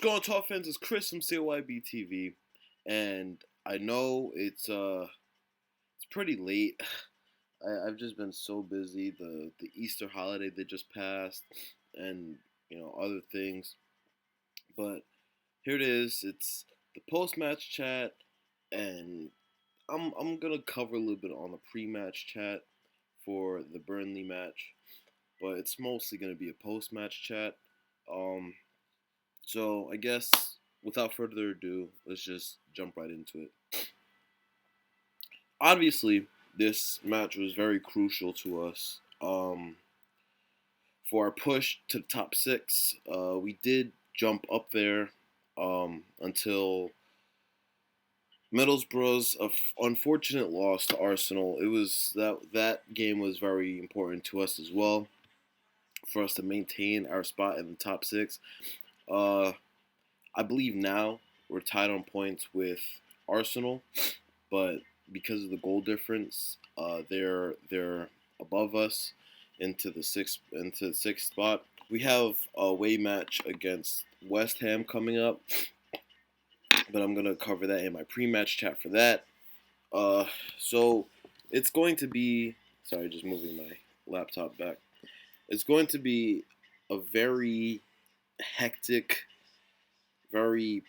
What's going on, Talk fans? It's Chris from CYB TV, and I know it's pretty late. I've just been so busy. The Easter holiday that just passed, and other things. But here it is. It's the post match chat, and I'm gonna cover a little bit on the pre match chat for the Burnley match, but it's mostly gonna be a post match chat. Um, So I guess without further ado, let's just jump right into it. Obviously, this match was very crucial to us. For our push to the top six, we did jump up there until Middlesbrough's unfortunate loss to Arsenal. It was that game was very important to us as well for us to maintain our spot in the top six. Uh, I believe now we're tied on points with Arsenal, but because of the goal difference, they're above us into the sixth spot. We have a away match against West Ham coming up, but I'm gonna cover that in my pre-match chat for that. So it's going to be sorry, just moving my laptop back. It's going to be a very hectic, very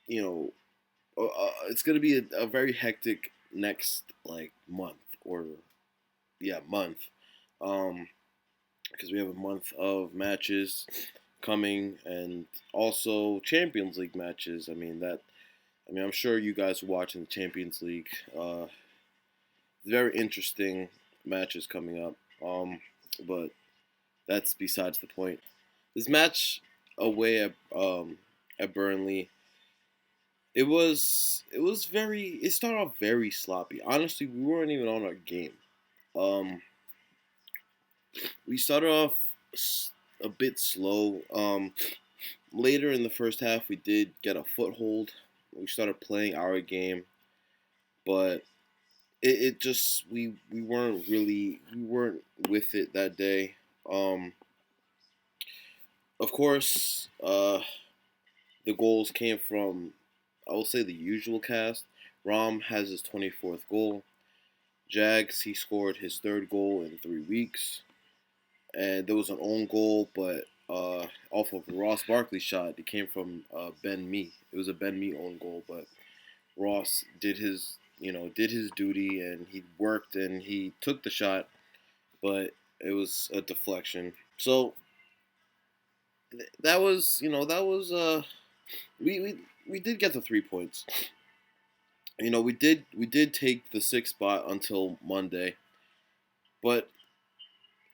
you know it's gonna be a very hectic next like month or month, um, because we have a month of matches coming and also Champions League matches. I'm sure you guys are watching the Champions League. Very interesting matches coming up. But that's besides the point. This match away at Burnley, it started off very sloppy. Honestly, we weren't even on our game. Um, we started off a bit slow. Later in the first half, we did get a foothold. We started playing our game, but it just we weren't with it that day. Um, of course, the goals came from, I will say, the usual cast. Rom has his 24th goal. Jags, he scored his third goal in 3 weeks. And there was an own goal, but off of Ross Barkley's shot. It came from Ben Mee. It was a Ben Mee own goal, but Ross did his duty, and he worked and he took the shot, but it was a deflection. So we did get the 3 points. We did take the sixth spot until Monday, but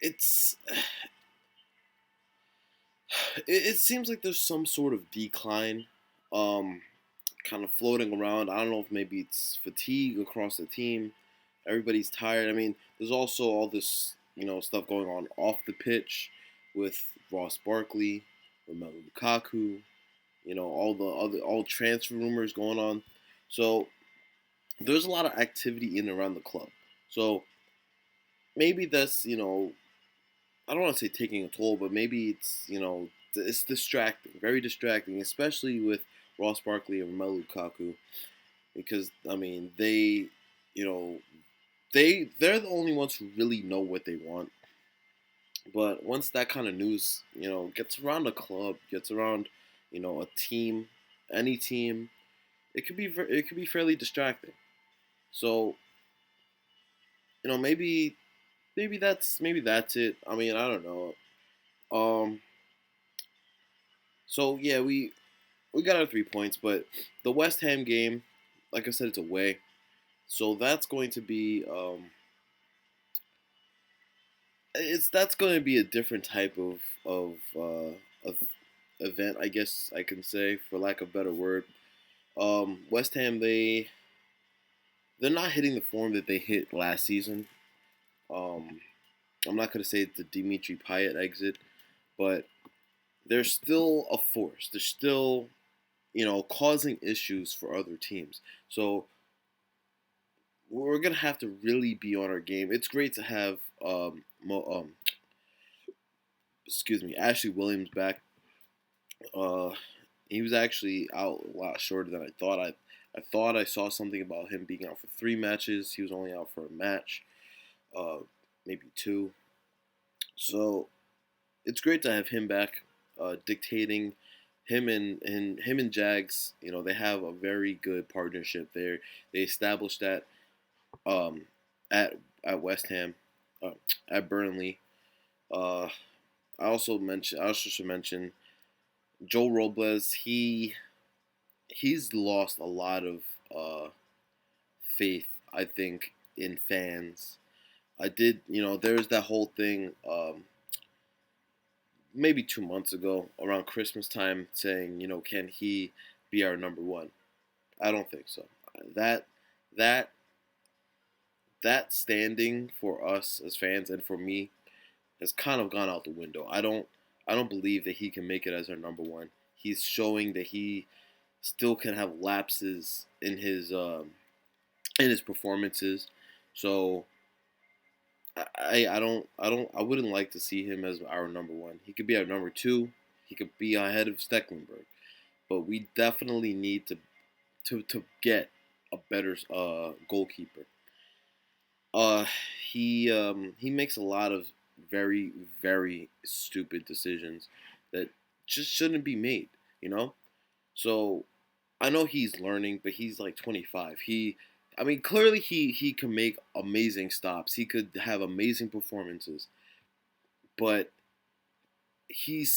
it's it seems like there's some sort of decline, um, kind of floating around. I don't know if maybe it's fatigue across the team. Everybody's tired. There's also all this stuff going on off the pitch with Ross Barkley, Romelu Lukaku. All transfer rumors going on. So there's a lot of activity in and around the club. So maybe that's I don't want to say taking a toll, but maybe it's distracting, very distracting, especially with Ross Barkley and Romelu Lukaku, because you know, they're the only ones who really know what they want. But once that kind of news, gets around the club, gets around, a team, any team, it could be fairly distracting. So maybe maybe that's it. I don't know. Um, so yeah, we got our 3 points, but the West Ham game, like I said, it's away, so that's going to be a different type of event, I guess I can say, for lack of a better word. West Ham, they're not hitting the form that they hit last season. Um, I'm not going to say it's the Dimitri Payet exit, but they're still a force. They're still, causing issues for other teams. So we're gonna have to really be on our game. It's great to have excuse me, Ashley Williams back. Uh, He was actually out a lot shorter than I thought. I thought I saw something about him being out for 3 matches. He was only out for a match, uh, maybe two. So it's great to have him back, dictating. Him and Jags, they have a very good partnership there. They established that um, at at West Ham, uh, at Burnley. Uh, I also should mention Joe Robles. He's lost a lot of faith, I think, in fans. There's that whole thing, maybe 2 months ago, around Christmas time, saying, can he be our number one? I don't think so. That that that standing for us as fans and for me has kind of gone out the window. I don't believe that he can make it as our number one. He's showing that he still can have lapses in his performances. So I wouldn't like to see him as our number one. He could be our number two. He could be ahead of Stecklenburg, but we definitely need to get a better goalkeeper. Uh, he makes a lot of very very stupid decisions that just shouldn't be made. You know, so I know he's learning, but he's like 25. I mean, clearly he can make amazing stops. He could have amazing performances, but I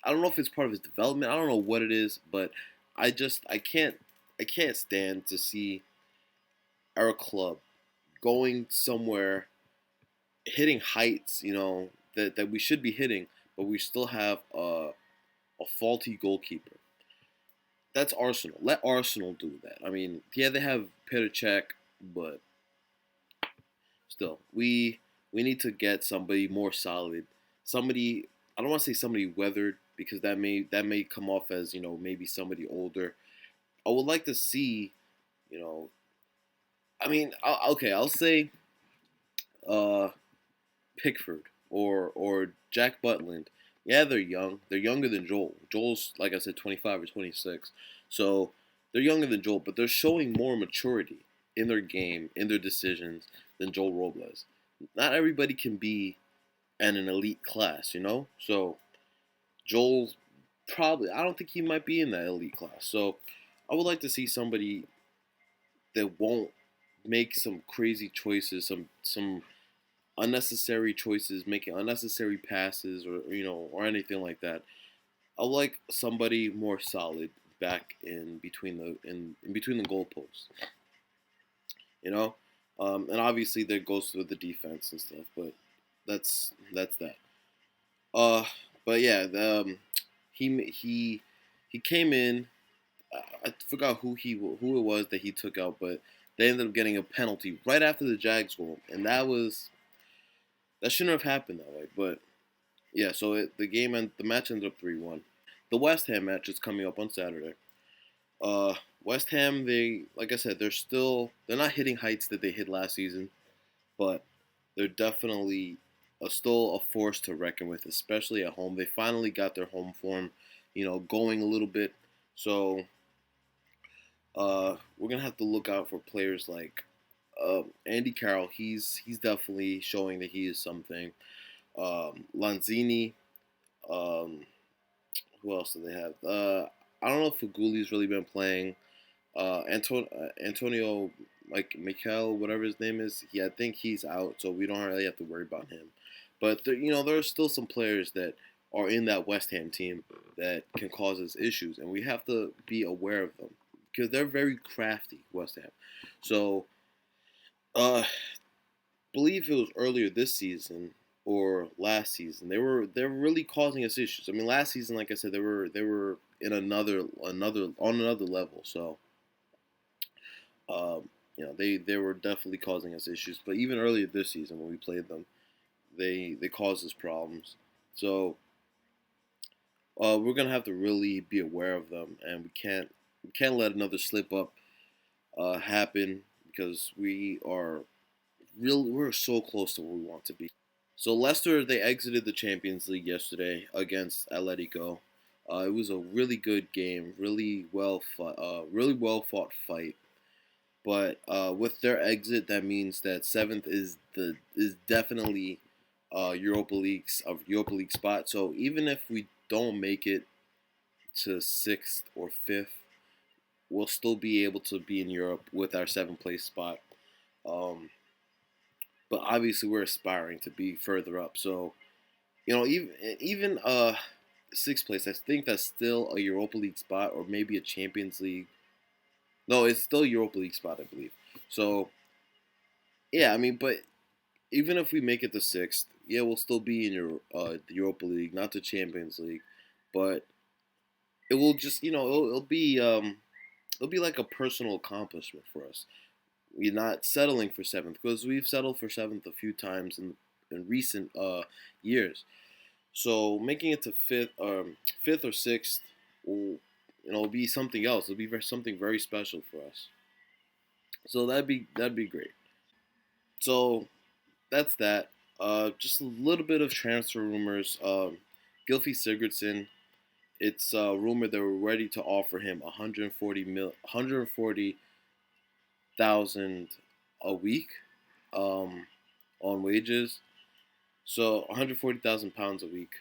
don't know if it's part of his development. I don't know what it is, but I can't stand to see our club going somewhere, hitting heights, that we should be hitting, but we still have a faulty goalkeeper. That's Arsenal. Let Arsenal do that. I mean, yeah, they have Petr, but still, we need to get somebody more solid. Somebody, I don't want to say somebody weathered, because that may come off as, maybe somebody older. I would like to see, you know, I mean, okay, I'll say uh Pickford or Jack Butland. Yeah, they're young. They're younger than Joel. Joel's, like I said, 25 or 26. So they're younger than Joel, but they're showing more maturity in their game, in their decisions than Joel Robles. Not everybody can be in an elite class. So Joel probably, I don't think he might be in that elite class. So I would like to see somebody that won't make some crazy choices, some unnecessary choices, making unnecessary passes, or anything like that. I like somebody more solid back in between the goalposts. You know, and obviously that goes with the defense and stuff, but that's that. Uh, but yeah, he came in. I forgot who it was that he took out, but they ended up getting a penalty right after the Jags goal, and that shouldn't have happened that way. But yeah, so the match ended up 3-1. The West Ham match is coming up on Saturday. West Ham, like I said, they're not hitting heights that they hit last season, but they're definitely still a force to reckon with, especially at home. They finally got their home form, going a little bit. So we're gonna have to look out for players like Andy Carroll. He's definitely showing that he is something. Lanzini. Um, who else do they have? I don't know if Faguli's really been playing. Antonio, like Mikel, whatever his name is, I think he's out, so we don't really have to worry about him. But there are still some players that are in that West Ham team that can cause us issues, and we have to be aware of them because they're very crafty, West Ham. So, uh, believe it was earlier this season or last season. They were really causing us issues. I mean, last season, like I said, they were in another level. So, they were definitely causing us issues. But even earlier this season when we played them, they caused us problems. So we're gonna have to really be aware of them, and we can't let another slip up happen because we're so close to where we want to be. So Leicester, they exited the Champions League yesterday against Atletico. It was a really good game, really well fought fight. But with their exit, that means that seventh is definitely Europa League spot. So even if we don't make it to sixth or fifth, we'll still be able to be in Europe with our seventh place spot. Um, but obviously, we're aspiring to be further up. So even sixth place, I think that's still a Europa League spot or maybe a Champions League. No, it's still a Europa League spot, I believe. So yeah, I mean, but even if we make it to sixth, yeah, we'll still be in the Europa League, not the Champions League, but it will just it'll be like a personal accomplishment for us. We're not settling for seventh because we've settled for seventh a few times in recent years. So making it to fifth or sixth will be something else. It'll be something very special for us. So that'd be great. So that's that. Just a little bit of transfer rumors. Gylfi Sigurdsson. It's rumored that we're ready to offer him 140,000 a week on wages. So 140,000 pounds a week.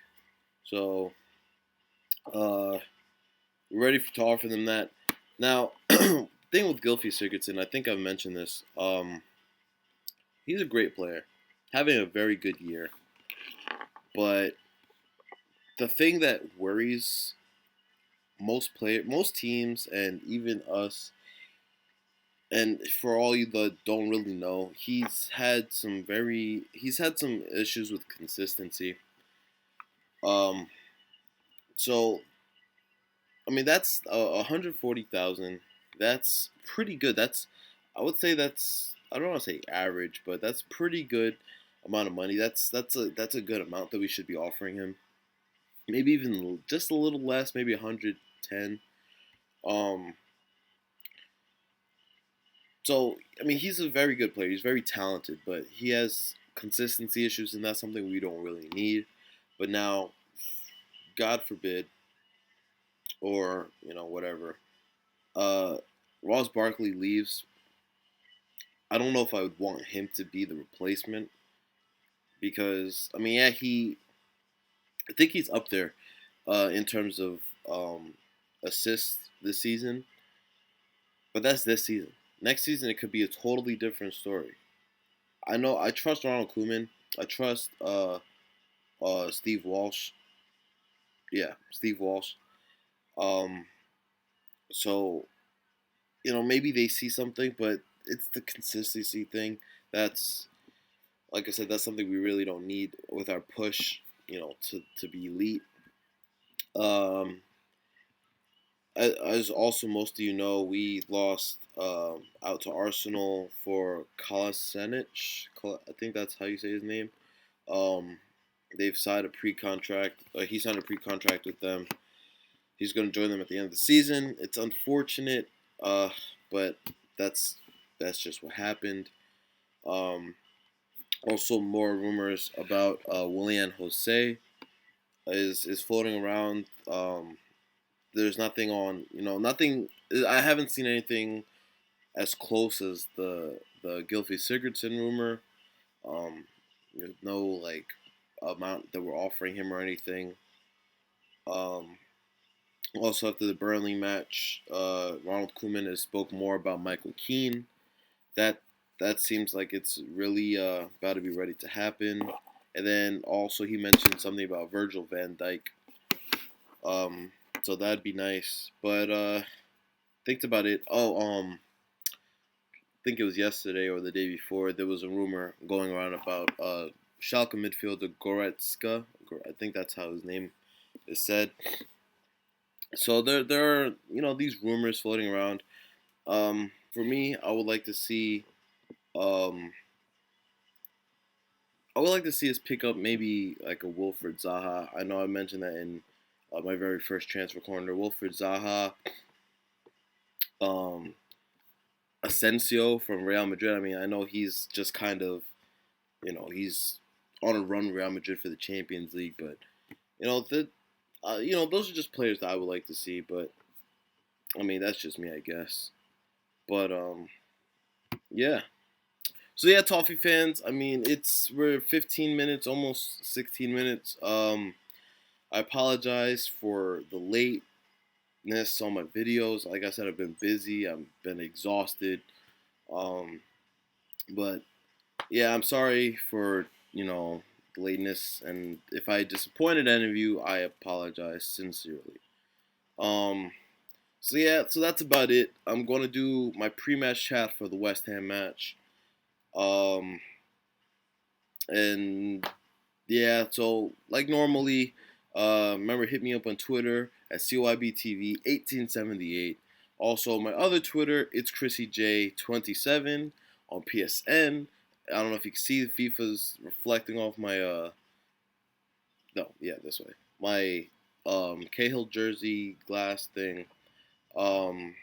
So we're ready to offer them that. Now, thing with Gylfi Sigurdsson, I think I've mentioned this. He's a great player, having a very good year. But the thing that worries most teams, and even us, and for all you that don't really know, he's had some issues with consistency. Um, so I mean that's 140,000. That's pretty good. I would say I don't want to say average, but that's pretty good amount of money. That's a good amount that we should be offering him. Maybe even just a little less, maybe 110. Um, so I mean, he's a very good player. He's very talented, but he has consistency issues, and that's something we don't really need. But now, God forbid, or whatever, uh, Ross Barkley leaves. I don't know if I would want him to be the replacement because I mean, yeah, I think he's up there in terms of assists this season, but that's this season. Next season, it could be a totally different story. I know I trust Ronald Koeman. I trust Steve Walsh. Yeah, Steve Walsh. Um, so maybe they see something, but it's the consistency thing. That's like I said, that's something we really don't need with our push. To be elite. Um, as also most of you know, we lost out to Arsenal for Kolasinac. I think that's how you say his name. Um, they've signed a pre-contract. He signed a pre-contract with them. He's going to join them at the end of the season. It's unfortunate, but that's that's just what happened. Um, Also, more rumors about Willian Jose is floating around. There's nothing on, nothing. I haven't seen anything as close as the Gylfi Sigurdsson rumor. There's no like amount that we're offering him or anything. Um, Also, after the Burnley match, Ronald Koeman has spoke more about Michael Keane. That that seems like it's really about to be ready to happen. And then also he mentioned something about Virgil van Dijk. Um, so that'd be nice. But think about it. I think it was yesterday or the day before. There was a rumor going around about Schalke midfielder Goretzka. I think that's how his name is said. So there are these rumors floating around. For me, um, I would like to see us pick up maybe like a Wilfred Zaha. I know I mentioned that in my very first transfer corner. Wilfred Zaha, um, Asensio from Real Madrid. I mean, I know he's just kind of he's on a run Real Madrid for the Champions League, but you know the those are just players that I would like to see. But I mean, that's just me, I guess. But yeah. So yeah, Toffee fans. I mean, we're 15 minutes, almost 16 minutes. I apologize for the lateness on my videos. Like I said, I've been busy. I've been exhausted. Um, but yeah, I'm sorry for the lateness, and if I disappointed any of you, I apologize sincerely. Um, so yeah, so that's about it. I'm gonna do my pre-match chat for the West Ham match. Um, and yeah, so like normally, remember hit me up on Twitter at CYBTV1878. Also, my other Twitter, it's ChrissyJ27 on PSN. I don't know if you can see the FIFA's reflecting off my no, yeah, this way. My Cahill jersey glass thing. Um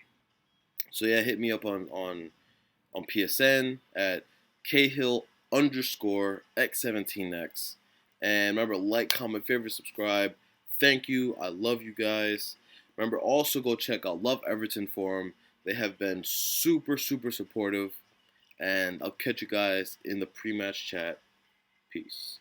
so yeah, hit me up on PSN at Cahill underscore X17X. And remember, like, comment, favorite, subscribe. Thank you. I love you guys. Remember, also go check out Love Everton Forum. They have been super, super supportive. And I'll catch you guys in the pre-match chat. Peace.